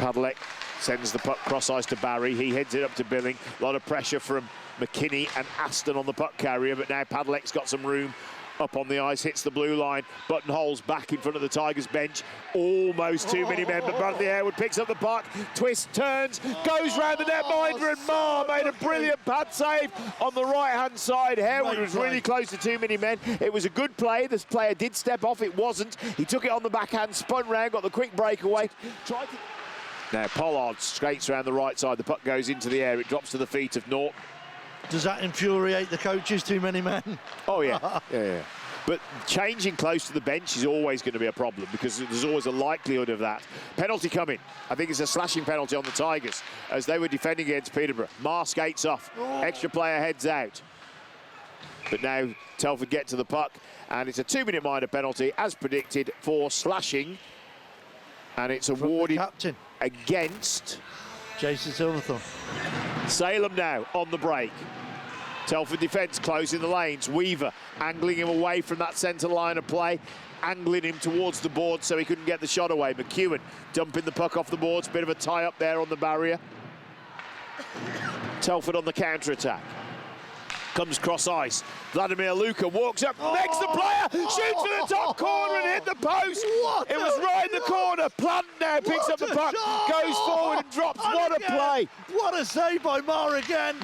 Padlek sends the puck cross ice to Barry. He heads it up to Billing. A lot of pressure from McKinney and Aston on the puck carrier, but now Padlek's got some room up on the ice, hits the blue line. Buttonhole's back in front of the Tigers bench. Almost too many men, but Bradley Harewood picks up the puck, twists, turns, goes round the netminder, and Marr made a brilliant pad save on the right-hand side. Harewood was really close to too many men. It was a good play. This player did step off. It wasn't. He took it on the backhand, spun round, got the quick breakaway. Now Pollard skates around the right side. The puck goes into the air. It drops to the feet of Norton. Does that infuriate the coaches, too many men? Oh, yeah. yeah. But changing close to the bench is always going to be a problem because there's always a likelihood of that. Penalty coming. I think it's a slashing penalty on the Tigers as they were defending against Peterborough. Marr skates off. Extra player heads out. But now Telford get to the puck, and it's a 2-minute minor penalty, as predicted, for slashing. And it's awarded captain against Jason Silverthorne. Salem now on the break. Telford defence closing the lanes. Weaver angling him away from that centre line of play, angling him towards the board so he couldn't get the shot away. McEwen dumping the puck off the boards. Bit of a tie-up there on the barrier. Telford on the counter-attack. Comes cross ice. Vladimir Luka walks up, makes the player, shoots for the top corner and hit the post. It was right in the corner. Plant now picks up the puck, goes forward and drops. What a play. What a save by Marr again.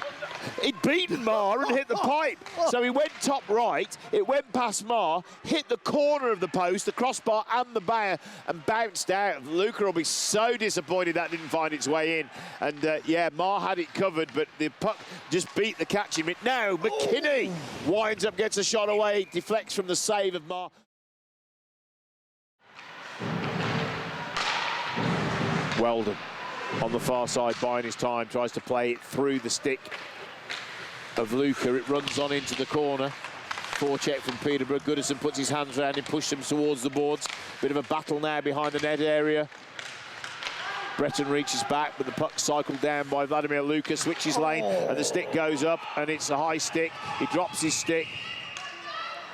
He'd beaten Marr and hit the pipe. So he went top right, it went past Marr, hit the corner of the post, the crossbar and the bar, and bounced out. Luka will be so disappointed that didn't find its way in. And yeah, Marr had it covered, but the puck just beat the catching mitt. Now McKinney winds up, gets a shot away, deflects from the save of Marr. Weldon on the far side buying his time, tries to play it through the stick of Luka. It runs on into the corner. Forecheck from Peterborough. Goodison puts his hands around him, pushes him towards the boards. Bit of a battle now behind the net area. Breton reaches back, but the puck cycled down by Vladimir Luka, switches lane, and the stick goes up, and it's a high stick. He drops his stick,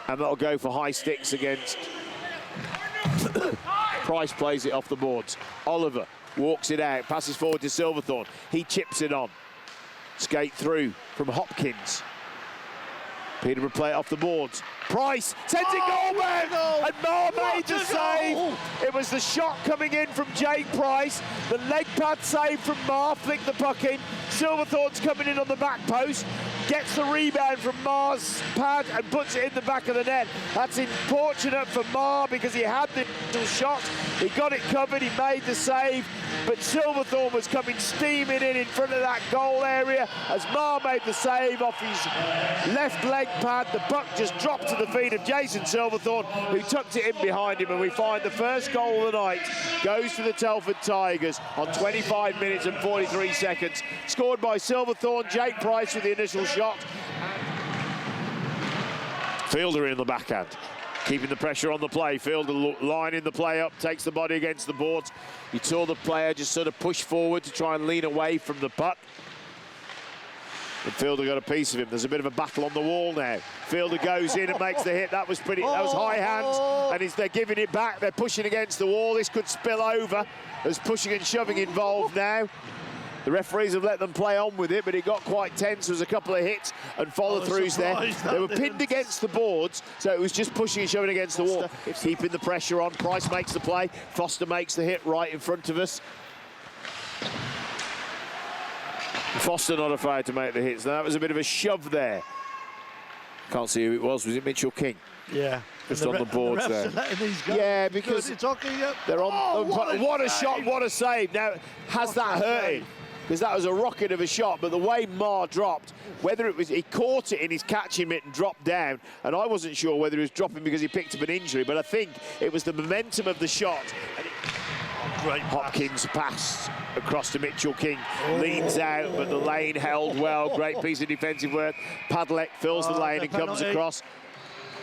and that'll go for high sticks against Price. Plays it off the boards. Oliver walks it out, passes forward to Silverthorne. He chips it on. Skate through from Hopkins. Peterborough play it off the boards. Price sends it goal back, and Marr made the save. It was the shot coming in from Jake Price. The leg pad save from Marr, flicked the puck in. Silverthorne's coming in on the back post, gets the rebound from Marr's pad and puts it in the back of the net. That's unfortunate for Marr because he had the shot. He got it covered, he made the save, but Silverthorne was coming steaming in front of that goal area as Marr made the save off his left leg pad. The puck just dropped to the feet of Jason Silverthorne, who tucked it in behind him, and we find the first goal of the night goes to the Telford Tigers on 25 minutes and 43 seconds. Scored by Silverthorne. Jake Price with the initial shot. Fielder in the backhand, keeping the pressure on the play. Fielder lining the play up, takes the body against the boards. You saw the player just sort of push forward to try and lean away from the puck. And Fielder got a piece of him. There's a bit of a battle on the wall now. Fielder goes in and makes the hit. That was high hands, and they're giving it back. They're pushing against the wall. This could spill over. There's pushing and shoving involved now. The referees have let them play on with it, but it got quite tense. There was a couple of hits and follow-throughs there. They were pinned against the boards, so it was just pushing and shoving against the wall. Keeping the pressure on. Price makes the play. Foster makes the hit right in front of us. Foster not afraid to make the hits. Now, that was a bit of a shove there. Can't see who it was. Was it Mitchell King? Yeah. Just on the boards there. Yeah, because they're on. What a shot, what a save. Now, has that hurt him? Because that was a rocket of a shot, but the way Marr dropped, whether it was, he caught it in his catching mitt and dropped down, and I wasn't sure whether he was dropping because he picked up an injury, but I think it was the momentum of the shot. Great Hopkins pass across to Mitchell King, leans out, but the lane held well. Great piece of defensive work. Padlek fills the lane and comes across.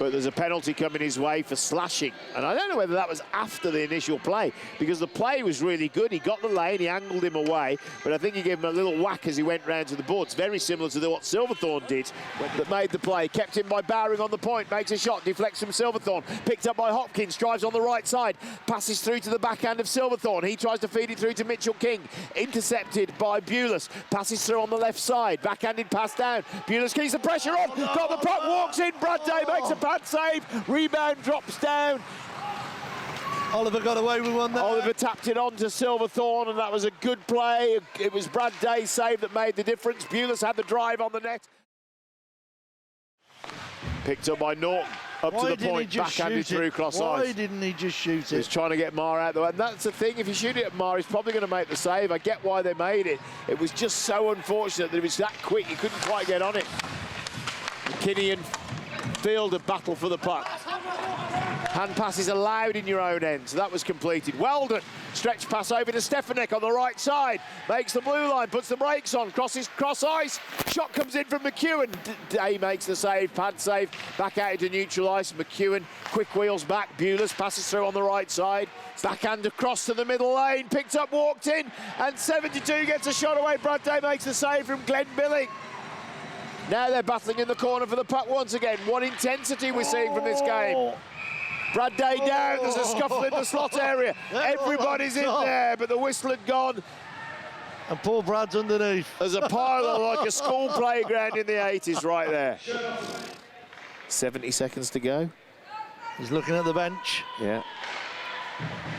but there's a penalty coming his way for slashing. And I don't know whether that was after the initial play, because the play was really good. He got the lane, he angled him away, but I think he gave him a little whack as he went round to the boards. Very similar to what Silverthorne did that made the play. Kept him by Bowering on the point, makes a shot, deflects from Silverthorne. Picked up by Hopkins, drives on the right side, passes through to the backhand of Silverthorne. He tries to feed it through to Mitchell King. Intercepted by Bulis. Passes through on the left side. Backhanded pass down. Bulis keeps the pressure on. Got the puck, walks in. Brad Day makes a pad save. Rebound drops down. Oliver got away with one there. Oliver tapped it on to Silverthorne, and that was a good play. It was Brad Day's save that made the difference. Bulis had the drive on the net. Picked up by Norton. Up to the point, backhanded through cross ice. Why didn't he just shoot it? He's trying to get Marr out the way. And that's the thing, if you shoot it at Marr, he's probably going to make the save. I get why they made it. It was just so unfortunate that it was that quick, he couldn't quite get on it. McKinney and Field a battle for the puck. Hand passes allowed in your own end, so that was completed. Weldon, stretch pass over to Stefanik on the right side. Makes the blue line, puts the brakes on, crosses cross ice. Shot comes in from McEwen. Day makes the save, pad save, back out into neutral ice. McEwen, quick wheels back. Bulis passes through on the right side. Backhand across to the middle lane, picked up, walked in, and 72 gets a shot away. Brad Day makes the save from Glenn Billing. Now they're battling in the corner for the puck once again. What intensity we're seeing from this game. Brad Day down, there's a scuffle in the slot area. Everybody's in there, but the whistle had gone. And poor Brad's underneath. There's a pile like a school playground in the 80s right there. 70 seconds to go. He's looking at the bench. Yeah.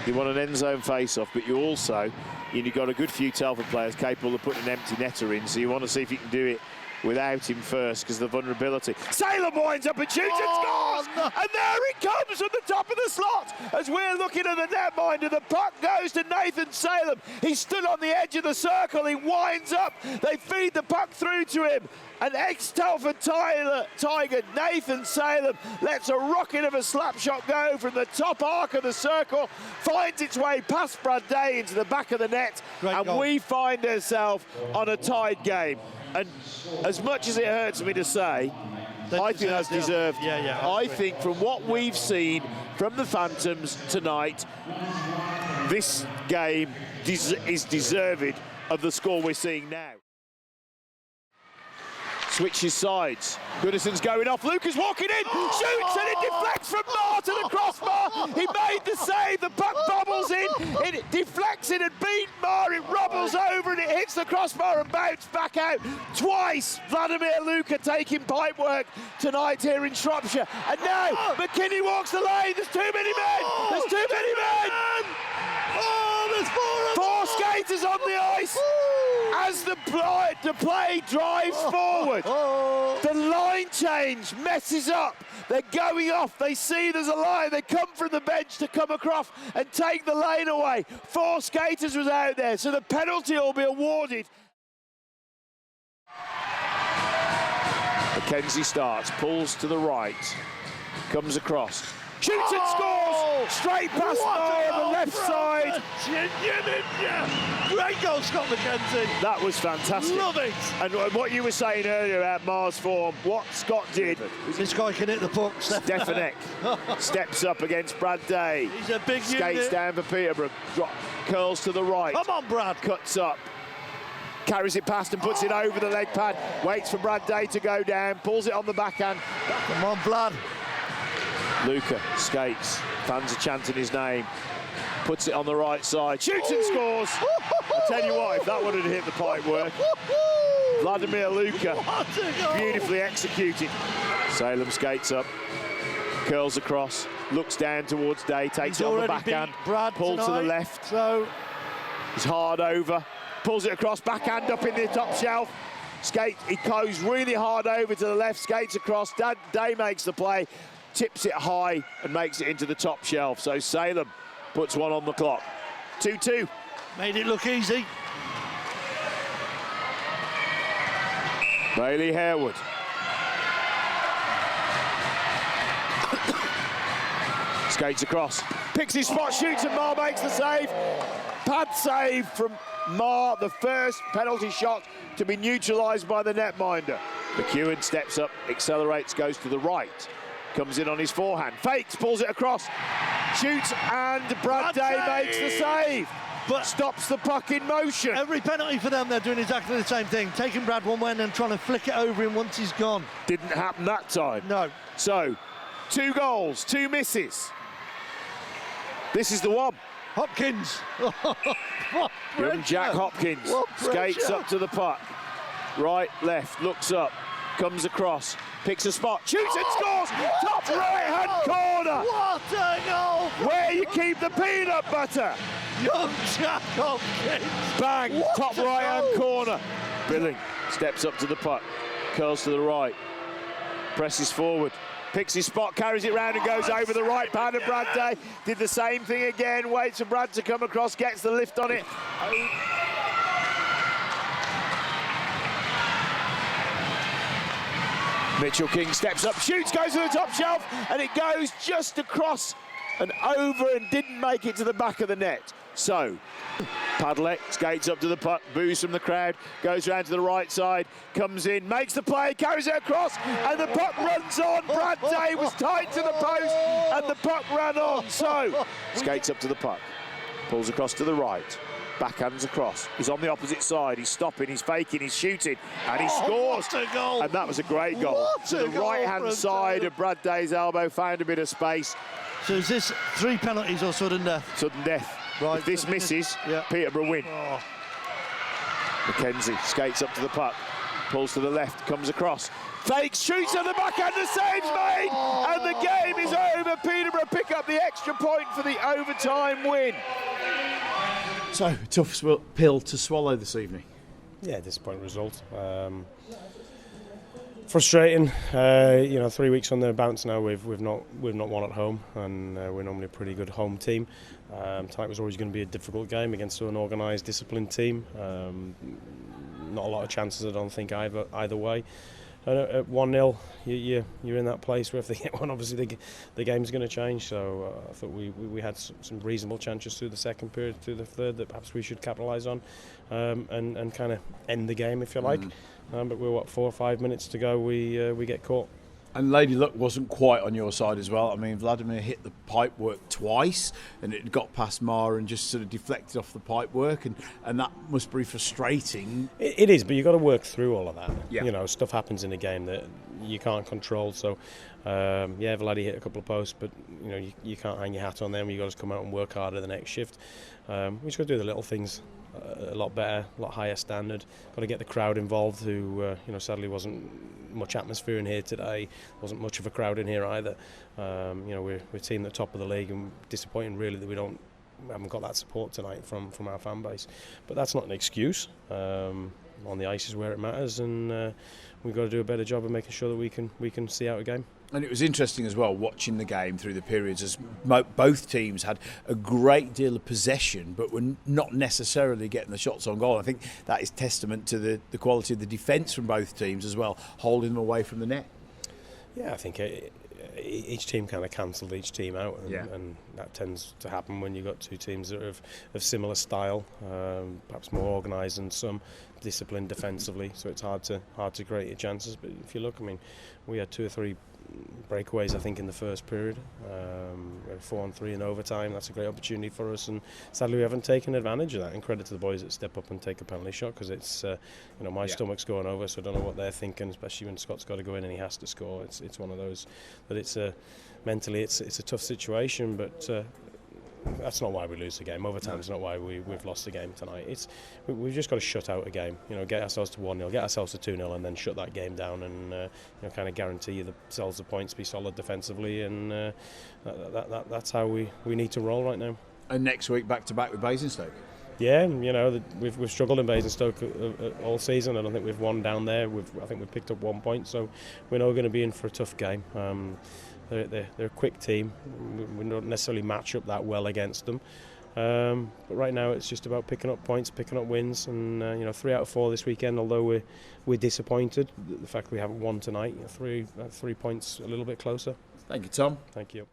You want an end zone face-off, but you've got a good few Telford players capable of putting an empty netter in, so you want to see if you can do it without him first, because of the vulnerability. Salem winds up and shoots and scores! No. And there it comes from the top of the slot. As we're looking at the netminder, the puck goes to Nathan Salem. He stood on the edge of the circle, he winds up, they feed the puck through to him. An ex-Telford Tiger, Nathan Salem, lets a rocket of a slap shot go from the top arc of the circle, finds its way past Brad Day into the back of the net, and we find ourselves on a tied game. And as much as it hurts me to say, I think that's deserved. I think from what we've seen from the Phantoms tonight, this game is deserved of the score we're seeing now. Switches sides. Goodison's going off. Lucas walking in, shoots, and it deflects from Marr to the crossbar. He made the save. The puck bobbles in. It deflects it and beat Marr. It robbles over and it hits the crossbar and bounces back out twice. Vladimir Luka taking pipe work tonight here in Shropshire. And now McKinney walks the lane. There's too many men. There's too many men. There's four skaters on the ice. As the play drives forward, the line change messes up. They're going off. They see there's a line. They come from the bench to come across and take the lane away. 4 skaters was out there, so the penalty will be awarded. McKenzie starts, pulls to the right, comes across. Shoots and scores! Straight past Marr on the left side. Great goal, Scott McKenzie. That was fantastic. Love it. And what you were saying earlier about Marr's form, what Scott did. This guy can hit the puck. Stefanik steps up against Brad Day. He's a big Skates unit. down for Peterborough. Curls to the right. Come on, Brad. Cuts up. Carries it past and puts it over the leg pad. Waits for Brad Day to go down. Pulls it on the backhand. Come on, Brad. Luca skates, fans are chanting his name, puts it on the right side, shoots and scores. I'll tell you what, if that would have hit the pipe work. Vladimir Luka, beautifully executed. Salem skates up, curls across, looks down towards Day, takes it on the backhand, pull to the left. So he's hard over, pulls it across, backhand up in the top shelf. He goes really hard over to the left, skates across, Day makes the play. Tips it high and makes it into the top shelf. So Salem puts one on the clock. 2-2. Made it look easy. Bailey Harewood. Skates across. Picks his spot, shoots, and Marr makes the save. Pad save from Marr, the first penalty shot to be neutralised by the netminder. McEwen steps up, accelerates, goes to the right. Comes in on his forehand, fakes, pulls it across, shoots, and Brad Day makes the save. But stops the puck in motion. Every penalty for them, they're doing exactly the same thing. Taking Brad one way and then trying to flick it over him once he's gone. Didn't happen that time. No. So, 2 goals, 2 misses. This is the one. Hopkins. Young Jack Hopkins skates up to the puck. Right, left, looks up, comes across, picks a spot, shoots and scores! Top right-hand corner! What a goal! Where you keep the peanut butter! Young Jack Hopkins! Bang! What Top a right-hand goal. corner. Billing steps up to the puck, curls to the right, presses forward, picks his spot, carries it round and goes over the right pad of Brad Day. Did the same thing again, waits for Brad to come across, gets the lift on it. Mitchell King steps up, shoots, goes to the top shelf, and it goes just across and over and didn't make it to the back of the net. So, Padlek skates up to the puck, boos from the crowd, goes round to the right side, comes in, makes the play, carries it across, and the puck runs on. Brad Day was tight to the post, and the puck ran on. So, skates up to the puck, pulls across to the right, backhands across. He's on the opposite side, he's stopping, he's faking, he's shooting, and he scores. What a goal. And that was a great goal. What To a the goal right-hand from side Taylor. of Brad Day's elbow, found a bit of space. So is this 3 penalties or sudden death? Sudden death. Right. If this misses, Yeah. Peterborough win. Oh. McKenzie skates up to the puck, pulls to the left, comes across, fakes, shoots at the backhand, the save's made, and the game is over. Peterborough pick up the extra point for the overtime win. So, tough pill to swallow this evening. Yeah, disappointing result. Frustrating. 3 weeks on the bounce now. We've not won at home, and we're normally a pretty good home team. Tonight was always going to be a difficult game against an organised, disciplined team. Not a lot of chances, I don't think, either way. And at 1-0, you're in that place where if they get one, obviously the game's going to change. So I thought we had some reasonable chances through the second period, through the third, that perhaps we should capitalise on and kind of end the game, if you like. But we're 4 or 5 minutes to go. We get caught. And Lady Luck wasn't quite on your side as well. I mean, Vladimir hit the pipe work twice, and it got past Mar and just sort of deflected off the pipe work, and that must be frustrating. It is, but you've got to work through all of that. Yeah. Stuff happens in a game that you can't control. So, Vladdy hit a couple of posts, but you can't hang your hat on them. You've got to come out and work harder the next shift. We just got to do the little things a lot better, a lot higher standard. Got to get the crowd involved, who sadly wasn't much atmosphere in here today. Wasn't much of a crowd in here either. We're a team at the top of the league, and disappointing really that we haven't got that support tonight from our fan base. But that's not an excuse. On the ice is where it matters, and we've got to do a better job of making sure that we can see out a game. And it was interesting as well watching the game through the periods, as both teams had a great deal of possession but were not necessarily getting the shots on goal. I think that is testament to the quality of the defence from both teams as well, holding them away from the net. Yeah, I think each team kind of cancelled each team out, and that tends to happen when you've got two teams that are of similar style, perhaps more organised and some disciplined defensively. So it's hard to create your chances. But if you look, I mean, we had 2 or 3 breakaways, I think, in the first period. We had 4-on-3 in overtime. That's a great opportunity for us, and sadly we haven't taken advantage of that. And credit to the boys that step up and take a penalty shot, because it's my stomach's going over, so I don't know what they're thinking, especially when Scott's got to go in and he has to score. It's one of those that it's mentally it's a tough situation, but that's not why we lose the game. Overtime is not why we've lost the game tonight. We've just got to shut out a game. Get ourselves to 1-0, get ourselves to 2-0, and then shut that game down, and kind of guarantee yourselves the points, be solid defensively, and that's how we need to roll right now. And next week back to back with Basingstoke. Yeah, we've struggled in Basingstoke all season. I don't think we've won down there. I think we've picked up 1 point, so we're now going to be in for a tough game. They're a quick team. We don't necessarily match up that well against them. But right now it's just about picking up points, picking up wins, and 3 out of 4 this weekend. Although we're disappointed, the fact we haven't won tonight, 3 points a little bit closer. Thank you, Tom. Thank you.